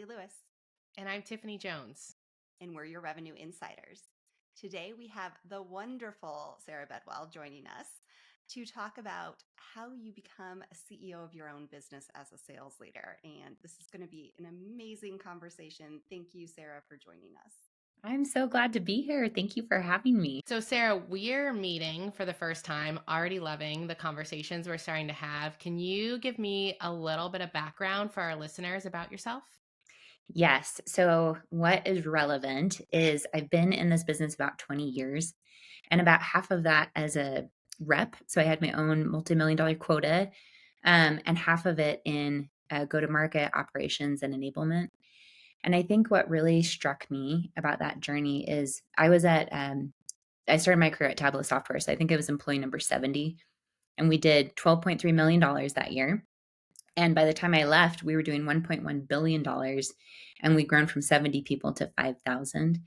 Allie Lewis, And I'm Tiffany Jones. and we're your revenue insiders. Today, we have the wonderful Sarah Bedwell joining us to talk about how you become a CEO of your own business as a sales leader. And this is going to be an amazing conversation. Thank you, Sarah, for joining us. I'm so glad to be here. Thank you for having me. So, Sarah, we're meeting for the first time, already loving the conversations we're starting to have. Can you give me a little bit of background for our listeners about yourself? Yes. So, what is relevant is I've been in this business about 20 years, and about half of that as a rep. So, I had my own multi-million dollar quota, and half of it in go to market operations and enablement. And I think what really struck me about that journey is I started my career at Tableau software. So, I think I was employee number 70, and we did $12.3 million that year. And by the time I left, we were doing $1.1 billion and we'd grown from 70 people to 5,000.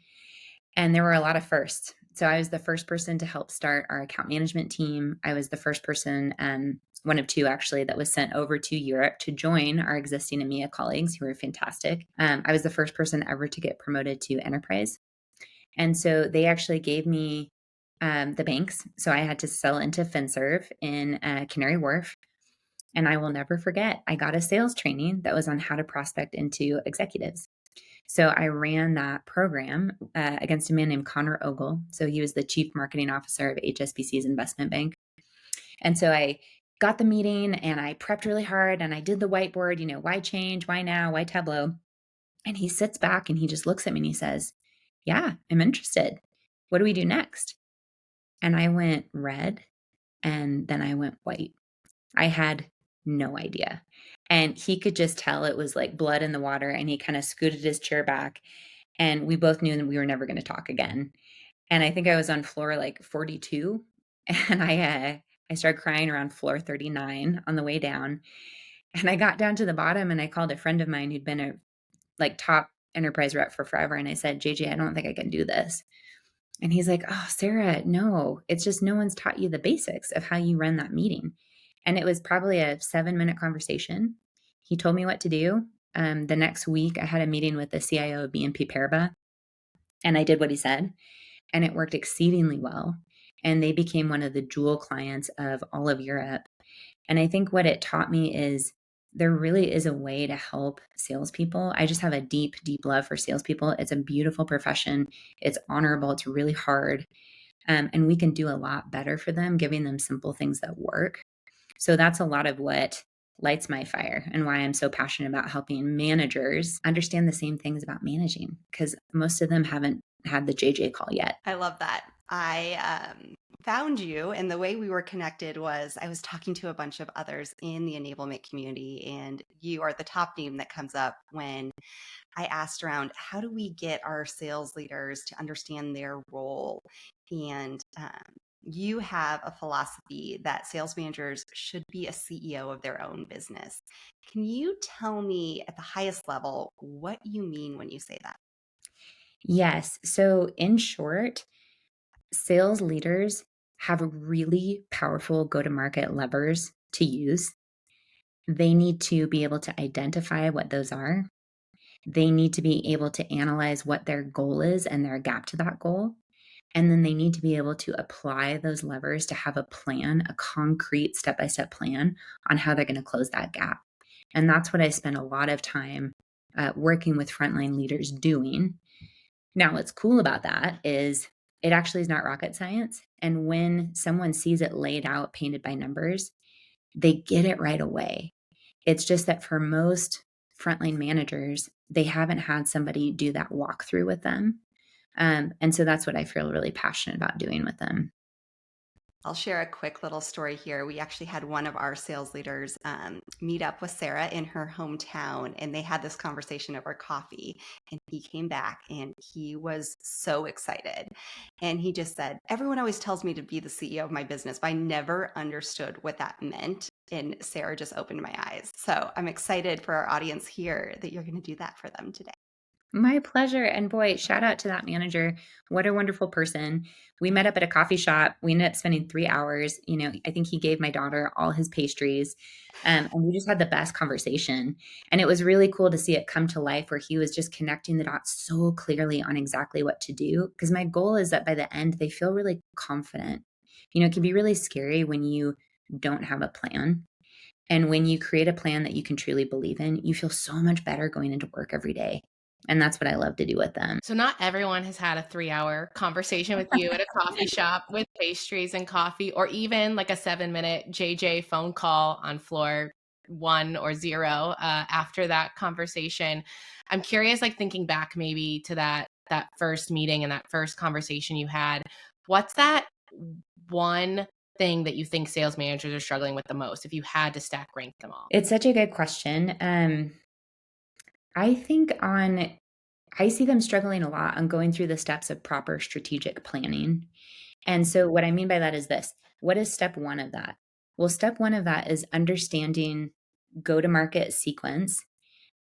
And there were a lot of firsts. So I was the first person to help start our account management team. I was the first person, one of two actually, that was sent over to Europe to join our existing EMEA colleagues who were fantastic. I was the first person ever to get promoted to enterprise. And so they actually gave me the banks. So I had to sell into FinServe in Canary Wharf. And I will never forget, I got a sales training that was on how to prospect into executives. So I ran that program against a man named Connor Ogle. So he was the chief marketing officer of HSBC's investment bank. And so I got the meeting and I prepped really hard and I did the whiteboard, why change? Why now? Why Tableau? And he sits back and he just looks at me and he says, "Yeah, I'm interested. What do we do next?" And I went red and then I went white. I had no idea. And he could just tell it was like blood in the water. And he kind of scooted his chair back. And we both knew that we were never going to talk again. And I think I was on floor like 42. And I started crying around floor 39 on the way down. And I got down to the bottom and I called a friend of mine who'd been a like top enterprise rep for forever. And I said, "JJ, I don't think I can do this." And he's like, "Oh, Sarah, no, it's just no one's taught you the basics of how you run that meeting." And it was probably a 7-minute conversation. He told me what to do. The next week, I had a meeting with the CIO of BNP Paribas, and I did what he said, and it worked exceedingly well. And they became one of the jewel clients of all of Europe. And I think what it taught me is there really is a way to help salespeople. I just have a deep, deep love for salespeople. It's a beautiful profession. It's honorable. It's really hard. And we can do a lot better for them, giving them simple things that work. So that's a lot of what lights my fire and why I'm so passionate about helping managers understand the same things about managing, because most of them haven't had the JJ call yet. I love that. I found you, and the way we were connected was I was talking to a bunch of others in the enablement community, and you are the top name that comes up when I asked around how do we get our sales leaders to understand their role. And you have a philosophy that sales managers should be a CEO of their own business. Can you tell me at the highest level what you mean when you say that? Yes. So, in short, sales leaders have really powerful go to market levers to use. They need to be able to identify what those are. They need to be able to analyze what their goal is and their gap to that goal. And then they need to be able to apply those levers to have a plan, a concrete step by step plan on how they're going to close that gap. And that's what I spend a lot of time working with frontline leaders doing. Now, what's cool about that is it actually is not rocket science. And when someone sees it laid out, painted by numbers, they get it right away. It's just that for most frontline managers, they haven't had somebody do that walkthrough with them. And so that's what I feel really passionate about doing with them. I'll share a quick little story here. We actually had one of our sales leaders meet up with Sarah in her hometown, and they had this conversation over coffee. And he came back and he was so excited. And he just said, "Everyone always tells me to be the CEO of my business, but I never understood what that meant." And Sarah just opened my eyes. So I'm excited for our audience here that you're going to do that for them today. My pleasure. And boy, shout out to that manager. What a wonderful person. We met up at a coffee shop. We ended up spending 3 hours. I think he gave my daughter all his pastries. And we just had the best conversation. And it was really cool to see it come to life where he was just connecting the dots so clearly on exactly what to do. Because my goal is that by the end, they feel really confident. It can be really scary when you don't have a plan. And when you create a plan that you can truly believe in, you feel so much better going into work every day. And that's what I love to do with them. So not everyone has had a 3-hour conversation with you at a coffee shop with pastries and coffee, or even like a 7-minute JJ phone call on floor 1 or 0 after that conversation. I'm curious, like thinking back maybe to that first meeting and that first conversation you had, what's that one thing that you think sales managers are struggling with the most if you had to stack rank them all? It's such a good question. I think I see them struggling a lot on going through the steps of proper strategic planning. And so what I mean by that is this. What is step one of that? Well, step one of that is understanding go-to-market sequence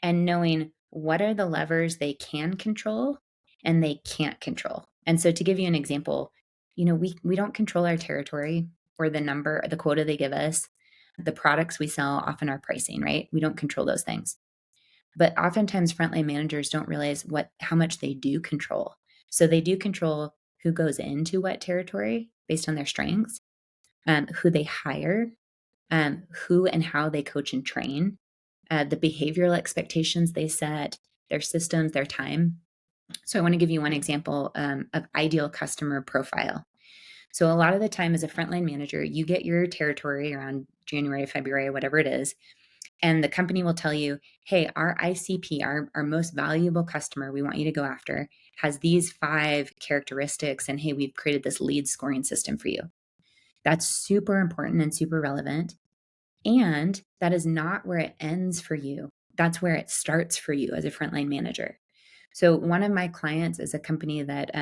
and knowing what are the levers they can control and they can't control. And so to give you an example, we don't control our territory or the quota they give us. The products we sell, often our pricing, right? We don't control those things. But oftentimes frontline managers don't realize how much they do control. So they do control who goes into what territory based on their strengths, who they hire, who and how they coach and train, the behavioral expectations they set, their systems, their time. So I want to give you one example of ideal customer profile. So a lot of the time as a frontline manager, you get your territory around January, February, whatever it is, and the company will tell you, hey, our ICP, our most valuable customer we want you to go after, has these 5 characteristics. And hey, we've created this lead scoring system for you. That's super important and super relevant. And that is not where it ends for you. That's where it starts for you as a frontline manager. So one of my clients is a company that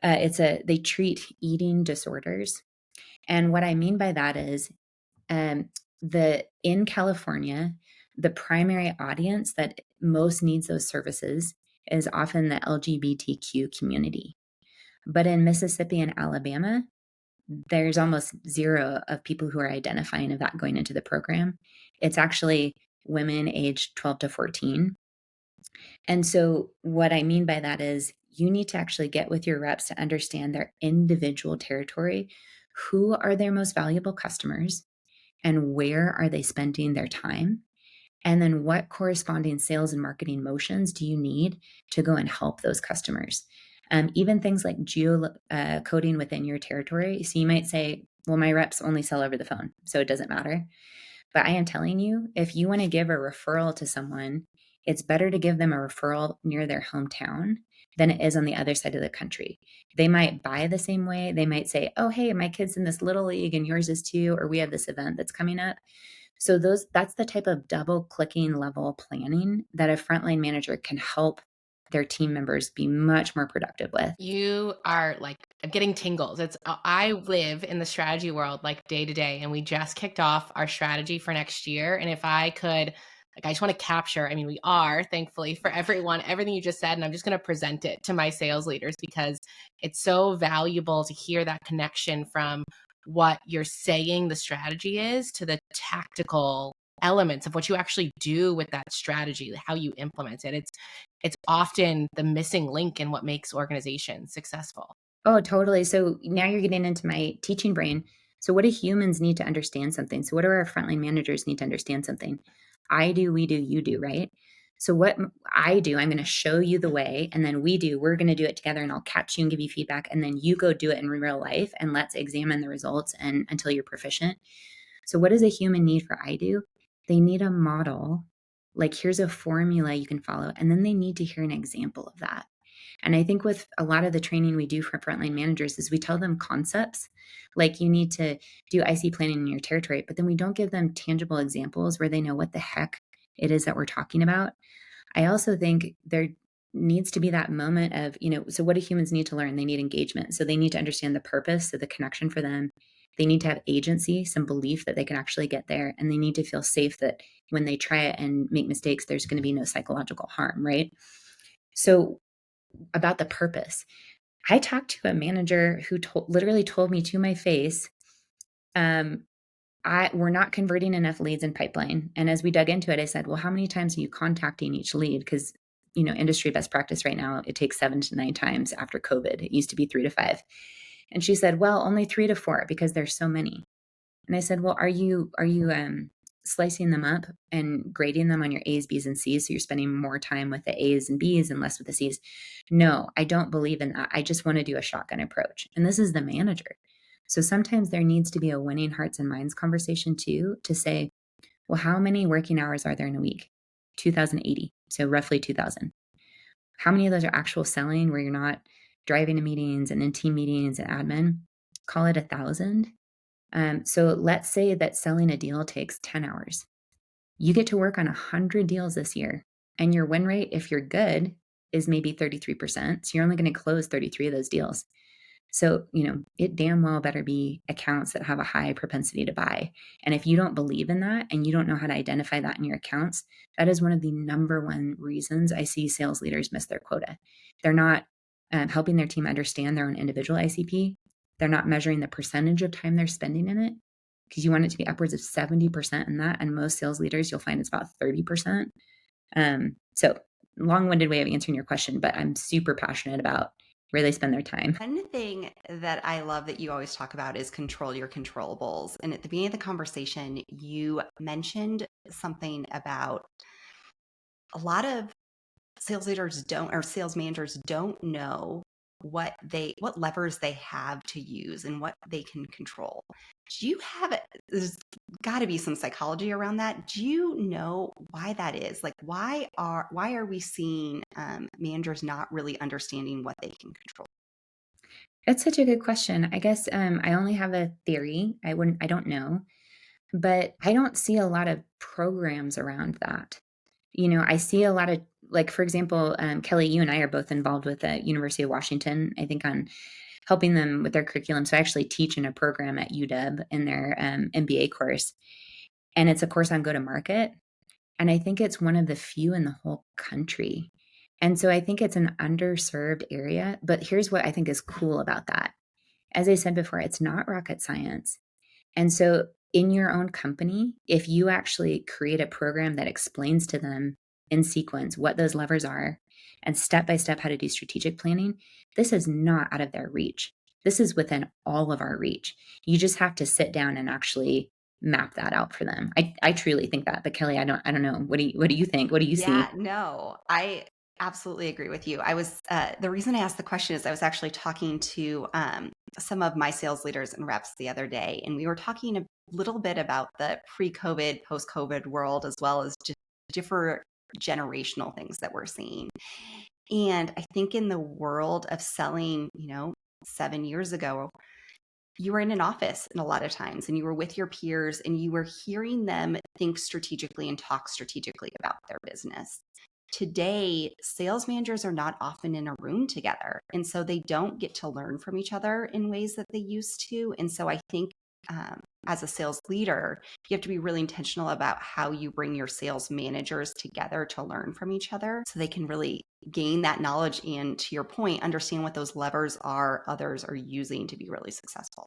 they treat eating disorders. And what I mean by that is in California, the primary audience that most needs those services is often the LGBTQ community. But in Mississippi and Alabama, there's almost 0 of people who are identifying of that going into the program. It's actually women aged 12 to 14. And so what I mean by that is you need to actually get with your reps to understand their individual territory. Who are their most valuable customers? And where are they spending their time? And then what corresponding sales and marketing motions do you need to go and help those customers? Even things like geo coding within your territory. So you might say, well, my reps only sell over the phone, so it doesn't matter. But I am telling you, if you want to give a referral to someone, it's better to give them a referral near their hometown than it is on the other side of the country. They might buy the same way. They might say, oh, hey, my kid's in this little league and yours is too, or we have this event that's coming up. So that's the type of double clicking level planning that a frontline manager can help their team members be much more productive with. You are like, I'm getting tingles. I live in the strategy world like day to day, and we just kicked off our strategy for next year. And if I could, I just want to capture, we are thankfully for everyone, everything you just said, and I'm just going to present it to my sales leaders because it's so valuable to hear that connection from what you're saying the strategy is to the tactical elements of what you actually do with that strategy, how you implement it. It's often the missing link in what makes organizations successful. Oh, totally. So now you're getting into my teaching brain. So what do humans need to understand something? So what do our frontline managers need to understand something? I do, we do, you do, right? So what I do, I'm going to show you the way, and then we're going to do it together, and I'll catch you and give you feedback, and then you go do it in real life, and let's examine the results and until you're proficient. So what does a human need for I do? They need a model. Like here's a formula you can follow, and then they need to hear an example of that. And I think with a lot of the training we do for frontline managers is we tell them concepts, like you need to do IC planning in your territory, but then we don't give them tangible examples where they know what the heck it is that we're talking about. I also think there needs to be that moment of, so what do humans need to learn? They need engagement. So they need to understand the purpose, so the connection for them. They need to have agency, some belief that they can actually get there. And they need to feel safe that when they try it and make mistakes, there's going to be no psychological harm, right? So about the purpose, I talked to a manager who literally told me to my face, we're not converting enough leads in pipeline. And as we dug into it, I said, well, how many times are you contacting each lead? Because, industry best practice right now, it takes 7 to 9 times after COVID. It used to be 3 to 5. And she said, well, only 3 to 4 because there's so many. And I said, well, are you slicing them up and grading them on your A's, B's, and C's? So you're spending more time with the A's and B's and less with the C's. No, I don't believe in that. I just want to do a shotgun approach. And this is the manager. So sometimes there needs to be a winning hearts and minds conversation too, to say, well, how many working hours are there in a week? 2,080. So roughly 2,000. How many of those are actual selling where you're not driving to meetings and in team meetings and admin? Call it 1,000. So let's say that selling a deal takes 10 hours. You get to work on 100 deals this year, and your win rate, if you're good, is maybe 33%. So you're only going to close 33 of those deals. So, it damn well better be accounts that have a high propensity to buy. And if you don't believe in that and you don't know how to identify that in your accounts, that is one of the number one reasons I see sales leaders miss their quota. They're not helping their team understand their own individual ICP. They're not measuring the percentage of time they're spending in it, because you want it to be upwards of 70% in that. And most sales leaders, you'll find it's about 30%. So long-winded way of answering your question, but I'm super passionate about where they spend their time. One thing that I love that you always talk about is control your controllables. And at the beginning of the conversation, you mentioned something about a lot of sales leaders or sales managers don't know what levers they have to use and what they can control. There's got to be some psychology around that. Do you know why that is? Like, why are we seeing managers not really understanding what they can control? That's such a good question. I guess I only have a theory. I don't know, but I don't see a lot of programs around that. I see a lot of, like, for example, Kelly, you and I are both involved with the University of Washington, I think, on helping them with their curriculum. So I actually teach in a program at UW in their MBA course. And it's a course on go-to-market. And I think it's one of the few in the whole country. And so I think it's an underserved area. But here's what I think is cool about that. As I said before, it's not rocket science. And so in your own company, if you actually create a program that explains to them in sequence what those levers are and step by step how to do strategic planning, this is not out of their reach. This is within all of our reach. You just have to sit down and actually map that out for them. I truly think that. But Kelly, I don't know. What do you think? What do you see? Yeah, no, I absolutely agree with you. I was the reason I asked the question is I was actually talking to some of my sales leaders and reps the other day, and we were talking a little bit about the pre-COVID, post-COVID world, as well as just different generational things that we're seeing. And I think in the world of selling, 7 years ago, you were in an office and a lot of times, and you were with your peers and you were hearing them think strategically and talk strategically about their business. Today, sales managers are not often in a room together. And so they don't get to learn from each other in ways that they used to. And so I think as a sales leader, you have to be really intentional about how you bring your sales managers together to learn from each other so they can really gain that knowledge and, to your point, understand what those levers are others are using to be really successful.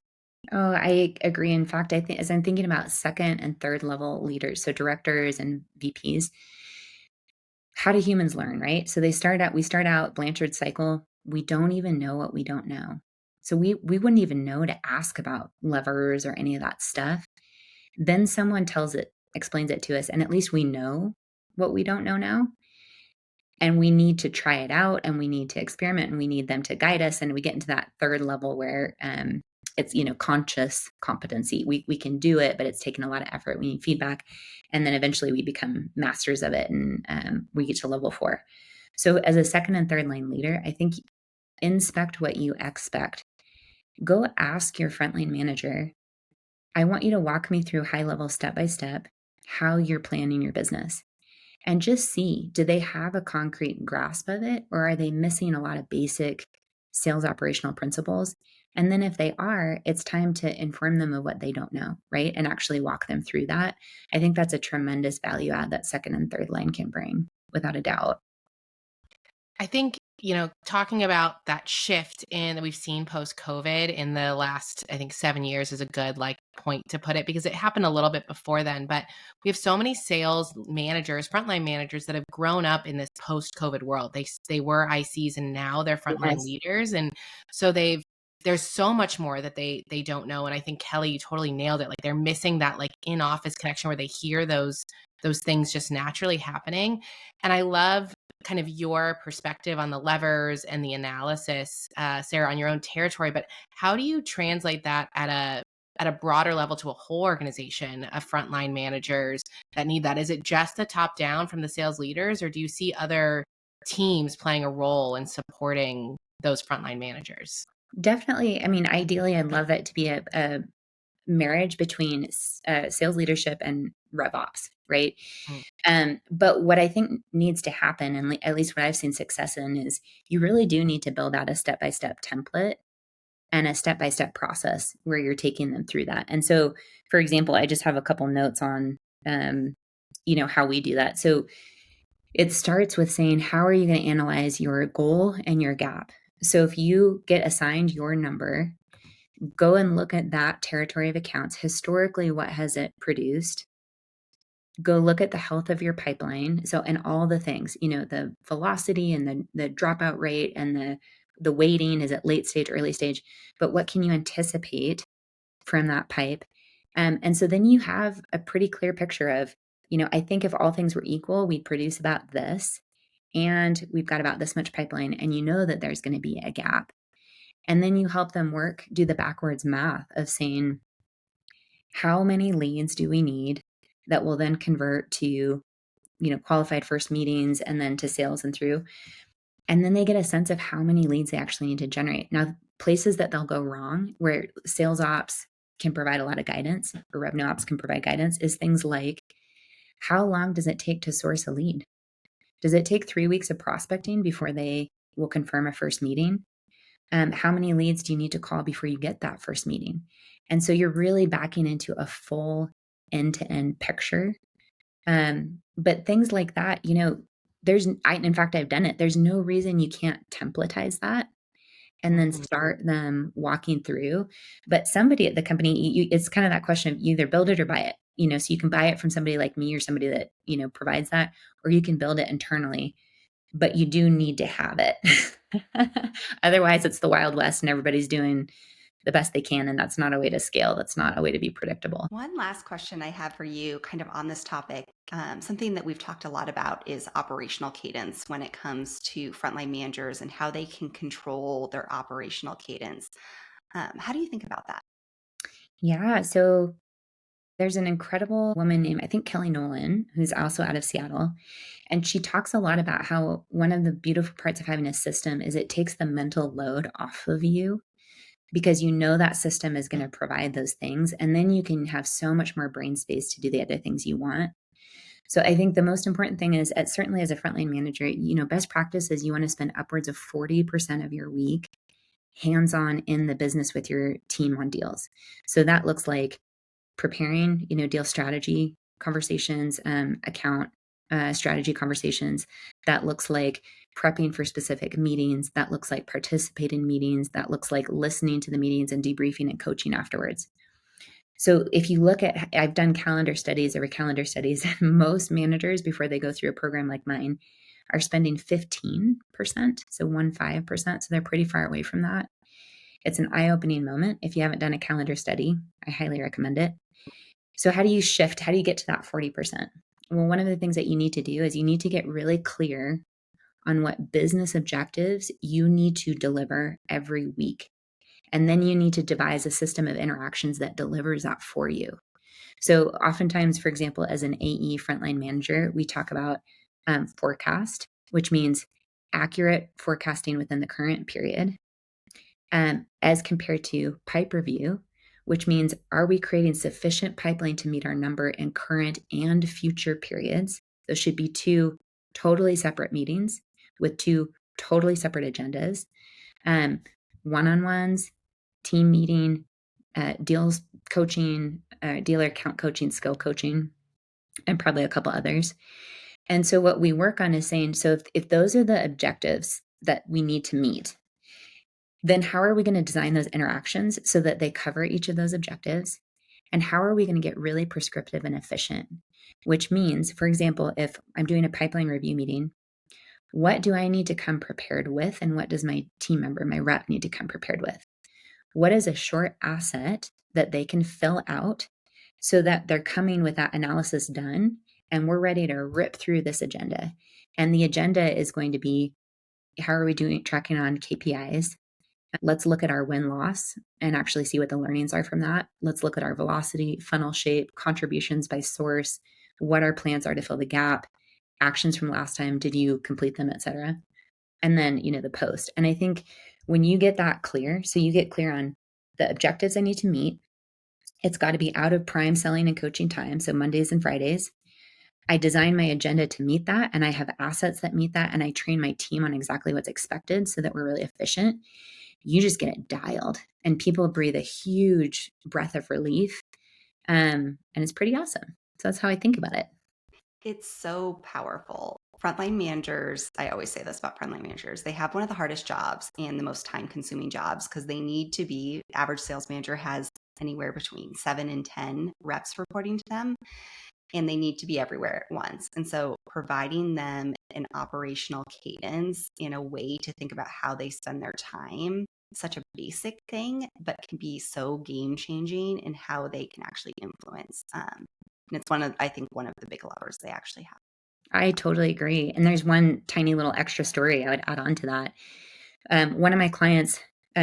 Oh, I agree. In fact, I think as I'm thinking about second and third level leaders, so directors and VPs, how do humans learn, right? So we start out Blanchard's cycle. We don't even know what we don't know. So we wouldn't even know to ask about levers or any of that stuff. Then someone explains it to us, and at least we know what we don't know now. And we need to try it out, and we need to experiment, and we need them to guide us. And we get into that third level where it's conscious competency. We can do it, but it's taken a lot of effort. We need feedback, and then eventually we become masters of it, and we get to level 4. So as a second and third line leader, I think inspect what you expect. Go ask your frontline manager, I want you to walk me through high level step by step how you're planning your business. And just see, do they have a concrete grasp of it, or are they missing a lot of basic sales operational principles? And then if they are, it's time to inform them of what they don't know, right? And actually walk them through that. I think that's a tremendous value add that second and third line can bring, without a doubt. I think, talking about that shift in that we've seen post COVID in the last, I think 7 years is a good point to put it, because it happened a little bit before then. But we have so many sales managers, frontline managers that have grown up in this post COVID world. They were ICs and now they're frontline Yes. leaders. And so there's so much more that they don't know. And I think Kelly, you totally nailed it. Like they're missing that in-office connection where they hear those things just naturally happening. And I love kind of your perspective on the levers and the analysis, Sarah, on your own territory. But how do you translate that at a broader level to a whole organization of frontline managers that need that? Is it just the top down from the sales leaders, or do you see other teams playing a role in supporting those frontline managers? Definitely. I mean, ideally, I'd love it to be a marriage between sales leadership and rev ops, right? But what I think needs to happen, and at least what I've seen success in, is you really do need to build out a step-by-step template and a step-by-step process where you're taking them through that. And so, for example, I just have a couple notes on, how we do that. So it starts with saying, how are you going to analyze your goal and your gap? So if you get assigned your number, go and look at that territory of accounts. Historically, what has it produced? Go look at the health of your pipeline. So, and all the things, the velocity and the dropout rate and the weighting, is it late stage, early stage? But what can you anticipate from that pipe? And so then you have a pretty clear picture of, I think if all things were equal, we'd produce about this, and we've got about this much pipeline, and you know that there's going to be a gap. And then you help them do the backwards math of saying, how many leads do we need that will then convert to, qualified first meetings and then to sales and through. And then they get a sense of how many leads they actually need to generate. Now, places that they'll go wrong, where sales ops can provide a lot of guidance, or revenue ops can provide guidance, is things like, how long does it take to source a lead? Does it take 3 weeks of prospecting before they will confirm a first meeting? How many leads do you need to call before you get that first meeting? And so you're really backing into a full end-to-end picture. But things like that, in fact, I've done it. There's no reason you can't templatize that and then start them walking through. But somebody at the company, it's kind of that question of, you either build it or buy it, so you can buy it from somebody like me or somebody that, provides that, or you can build it internally, but you do need to have it. Otherwise it's the Wild West and everybody's doing the best they can. And that's not a way to scale. That's not a way to be predictable. One last question I have for you, kind of on this topic. Something that we've talked a lot about is operational cadence when it comes to frontline managers and how they can control their operational cadence. How do you think about that? Yeah. So there's an incredible woman named, I think, Kelly Nolan, who's also out of Seattle. And she talks a lot about how one of the beautiful parts of having a system is it takes the mental load off of you, because that system is going to provide those things. And then you can have so much more brain space to do the other things you want. So I think the most important thing is, certainly as a frontline manager, best practice is you want to spend upwards of 40% of your week hands-on in the business with your team on deals. So that looks like preparing, deal strategy conversations, account strategy conversations. That looks like prepping for specific meetings. That looks like participating in meetings. That looks like listening to the meetings and debriefing and coaching afterwards. So if you look at, I've done calendar studies over calendar studies, and most managers, before they go through a program like mine, are spending 15%, so 15%. So they're pretty far away from that. It's an eye-opening moment. If you haven't done a calendar study, I highly recommend it. So how do you shift? How do you get to that 40%? Well, one of the things that you need to do is you need to get really clear on what business objectives you need to deliver every week. And then you need to devise a system of interactions that delivers that for you. So oftentimes, for example, as an AE frontline manager, we talk about forecast, which means accurate forecasting within the current period, as compared to pipe review, which means, are we creating sufficient pipeline to meet our number in current and future periods? Those should be two totally separate meetings with two totally separate agendas. One-on-ones, team meeting, deals coaching, dealer account coaching, skill coaching, and probably a couple others. And so what we work on is saying, so if those are the objectives that we need to meet, then how are we going to design those interactions so that they cover each of those objectives? And how are we going to get really prescriptive and efficient? Which means, for example, if I'm doing a pipeline review meeting, what do I need to come prepared with? And what does my team member, my rep, need to come prepared with? What is a short asset that they can fill out so that they're coming with that analysis done and we're ready to rip through this agenda? And the agenda is going to be, how are we doing tracking on KPIs? Let's look at our win-loss and actually see what the learnings are from that. Let's look at our velocity, funnel shape, contributions by source, what our plans are to fill the gap, actions from last time, did you complete them, et cetera. And then, the post. And I think when you get that clear, so you get clear on the objectives I need to meet, it's got to be out of prime selling and coaching time, so Mondays and Fridays. I design my agenda to meet that, and I have assets that meet that, and I train my team on exactly what's expected so that we're really efficient. You just get it dialed, and people breathe a huge breath of relief, and it's pretty awesome. So that's how I think about it. It's so powerful. Frontline managers, I always say this about frontline managers, they have one of the hardest jobs and the most time consuming jobs because they need to be, average sales manager has anywhere between 7 and 10 reps reporting to them, and they need to be everywhere at once. And so providing them an operational cadence in a way to think about how they spend their time, such a basic thing, but can be so game changing in how they can actually influence. And it's I think one of the big levers they actually have. I totally agree. And there's one tiny little extra story I would add on to that. One of my clients,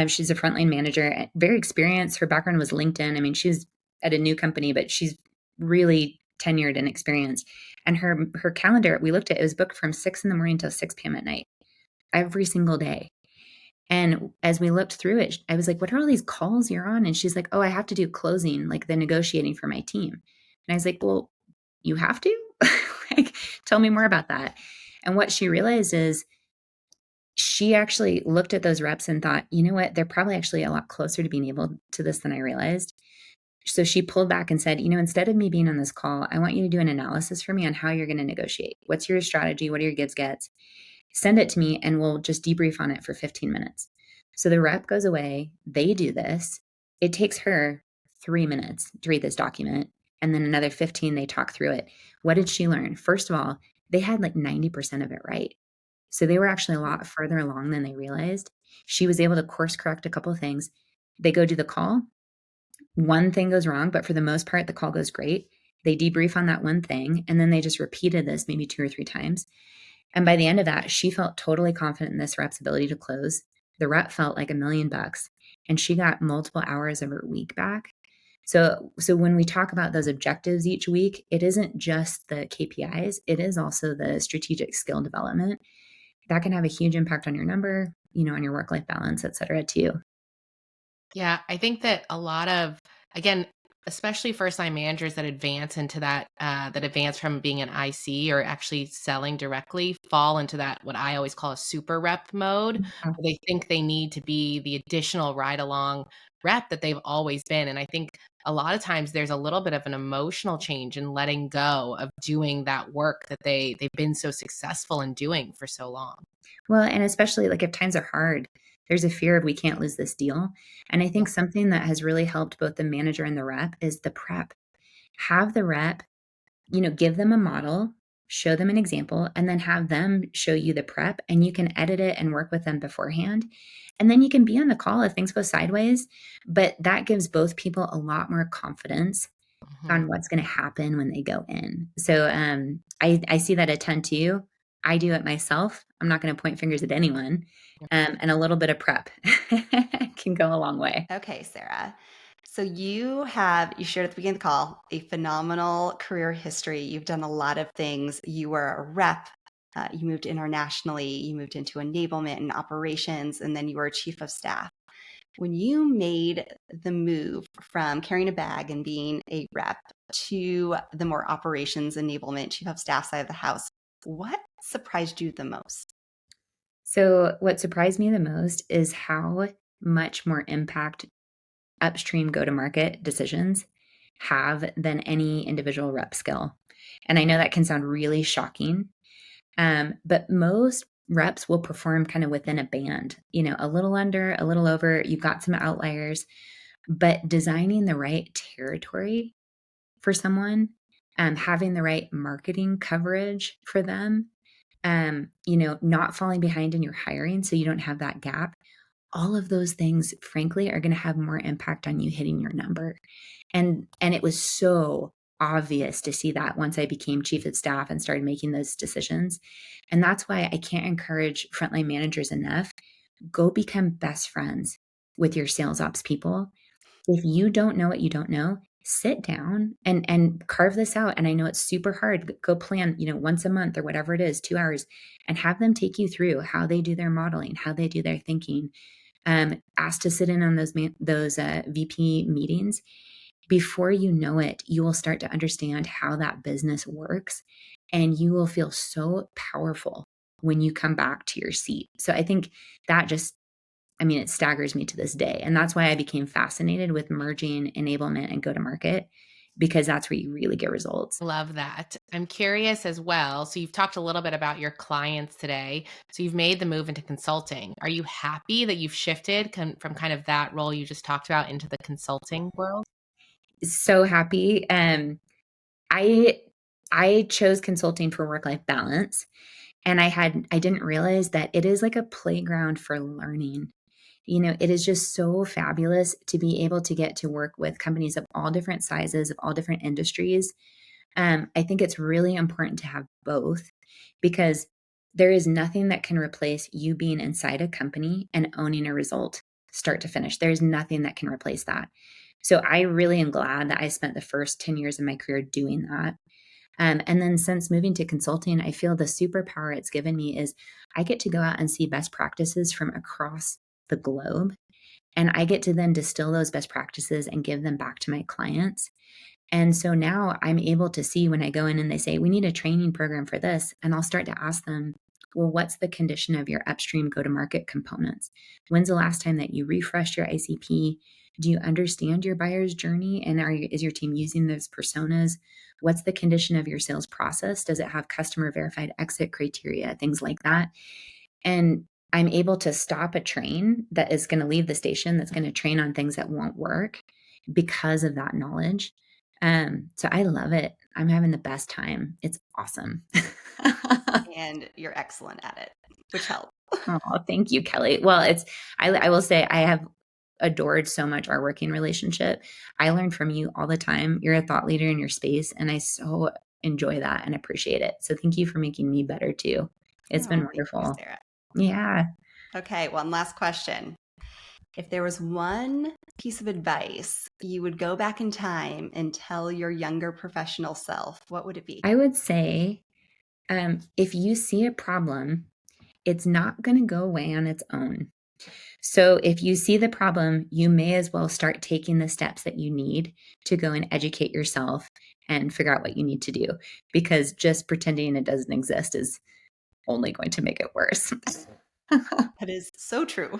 she's a frontline manager, very experienced. Her background was LinkedIn. I mean, she's at a new company, but she's really tenured and experienced. And her calendar, we looked at, it was booked from 6 a.m. till 6 p.m. at night, every single day. And as we looked through it, I was like, what are all these calls you're on? And she's like, oh, I have to do closing, like the negotiating for my team. And I was like, well, you have to? Like, tell me more about that. And what she realized is she actually looked at those reps and thought, you know what, they're probably actually a lot closer to being able to this than I realized. So she pulled back and said, instead of me being on this call, I want you to do an analysis for me on how you're going to negotiate. What's your strategy? What are your gives gets? Send it to me and we'll just debrief on it for 15 minutes. So the rep goes away. They do this. It takes her 3 minutes to read this document. And then another 15, they talk through it. What did she learn? First of all, they had like 90% of it right. So they were actually a lot further along than they realized. She was able to course correct a couple of things. They go do the call. One thing goes wrong, but for the most part, the call goes great. They debrief on that one thing. And then they just repeated this maybe 2 or 3 times. And by the end of that, she felt totally confident in this rep's ability to close. The rep felt like $1 million, and she got multiple hours of her week back. So when we talk about those objectives each week, it isn't just the KPIs. It is also the strategic skill development that can have a huge impact on your number, on your work-life balance, et cetera, too. Yeah, I think that a lot of, again, especially first-line managers that advance into that advance from being an IC or actually selling directly, fall into that, what I always call a super rep mode, where they think they need to be the additional ride-along rep that they've always been. And I think a lot of times there's a little bit of an emotional change in letting go of doing that work that they've been so successful in doing for so long. Well, and especially like if times are hard, there's a fear of we can't lose this deal. And I think something that has really helped both the manager and the rep is the prep. Have the rep, give them a model, show them an example, and then have them show you the prep, and you can edit it and work with them beforehand. And then you can be on the call if things go sideways, but that gives both people a lot more confidence on what's going to happen when they go in. So I see that a ton too. I do it myself. I'm not going to point fingers at anyone. And a little bit of prep can go a long way. Okay, Sarah. So you shared at the beginning of the call a phenomenal career history. You've done a lot of things. You were a rep. You moved internationally. You moved into enablement and operations, and then you were a chief of staff. When you made the move from carrying a bag and being a rep to the more operations, enablement, chief of staff side of the house, what surprised you the most? So what surprised me the most is how much more impact upstream go-to-market decisions have than any individual rep skill. And I know that can sound really shocking, But most reps will perform kind of within a band, a little under, a little over. You've got some outliers, but designing the right territory for someone, having the right marketing coverage for them, not falling behind in your hiring so you don't have that gap. All of those things, frankly, are going to have more impact on you hitting your number. And it was so obvious to see that once I became chief of staff and started making those decisions. And that's why I can't encourage frontline managers enough. Go become best friends with your sales ops people. If you don't know what you don't know, sit down and carve this out. And I know it's super hard. Go plan, once a month or whatever it is, 2 hours, and have them take you through how they do their modeling, how they do their thinking. Ask to sit in on those VP meetings. Before you know it, you will start to understand how that business works, and you will feel so powerful when you come back to your seat. So I think that it staggers me to this day. And that's why I became fascinated with merging enablement and go-to-market, because that's where you really get results. Love that. I'm curious as well. So you've talked a little bit about your clients today. So you've made the move into consulting. Are you happy that you've shifted from kind of that role you just talked about into the consulting world? So happy. I chose consulting for work-life balance, and I didn't realize that it is like a playground for learning. It is just so fabulous to be able to get to work with companies of all different sizes, of all different industries. I think it's really important to have both, because there is nothing that can replace you being inside a company and owning a result start to finish. There's nothing that can replace that. So I really am glad that I spent the first 10 years of my career doing that. And then since moving to consulting, I feel the superpower it's given me is I get to go out and see best practices from across the globe. And I get to then distill those best practices and give them back to my clients. And so now I'm able to see when I go in and they say, we need a training program for this. And I'll start to ask them, well, what's the condition of your upstream go-to-market components? When's the last time that you refreshed your ICP? Do you understand your buyer's journey? And is your team using those personas? What's the condition of your sales process? Does it have customer verified exit criteria? Things like that. And I'm able to stop a train that is going to leave the station, that's going to train on things that won't work because of that knowledge. So I love it. I'm having the best time. It's awesome. And you're excellent at it, which helps. Oh, thank you, Kelly. Well, I will say I have adored so much our working relationship. I learn from you all the time. You're a thought leader in your space, and I so enjoy that and appreciate it. So thank you for making me better too. It's been wonderful. Thank you, Sarah. Yeah. Okay, one last question. If there was one piece of advice you would go back in time and tell your younger professional self, what would it be? I would say, if you see a problem, it's not going to go away on its own. So if you see the problem, you may as well start taking the steps that you need to go and educate yourself and figure out what you need to do, because just pretending it doesn't exist is only going to make it worse. That is so true.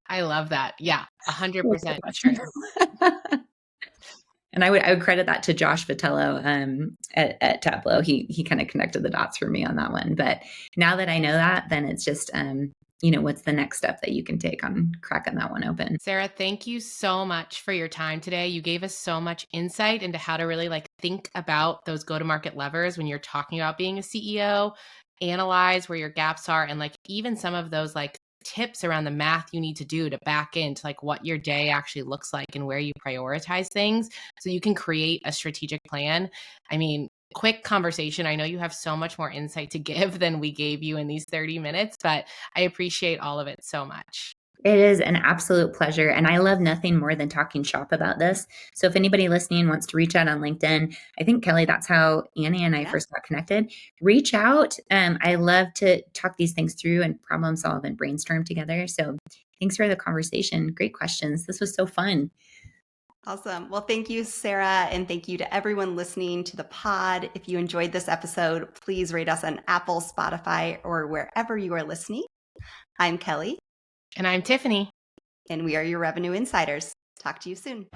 I love that. Yeah, 100% true. And I would credit that to Josh Vitello at Tableau. He kind of connected the dots for me on that one. But now that I know that, then it's just, what's the next step that you can take on cracking that one open? Sarah, thank you so much for your time today. You gave us so much insight into how to really think about those go-to-market levers when you're talking about being a CEO, analyze where your gaps are, and even some of those tips around the math you need to do to back into what your day actually looks like and where you prioritize things so you can create a strategic plan. I mean, quick conversation. I know you have so much more insight to give than we gave you in these 30 minutes, but I appreciate all of it so much. It is an absolute pleasure. And I love nothing more than talking shop about this. So if anybody listening wants to reach out on LinkedIn, I think, Kelly, that's how Annie and I first got connected. Reach out. I love to talk these things through and problem solve and brainstorm together. So thanks for the conversation. Great questions. This was so fun. Awesome. Well, thank you, Sarah. And thank you to everyone listening to the pod. If you enjoyed this episode, please rate us on Apple, Spotify, or wherever you are listening. I'm Kelly. And I'm Tiffany. And we are your Revenue Insiders. Talk to you soon.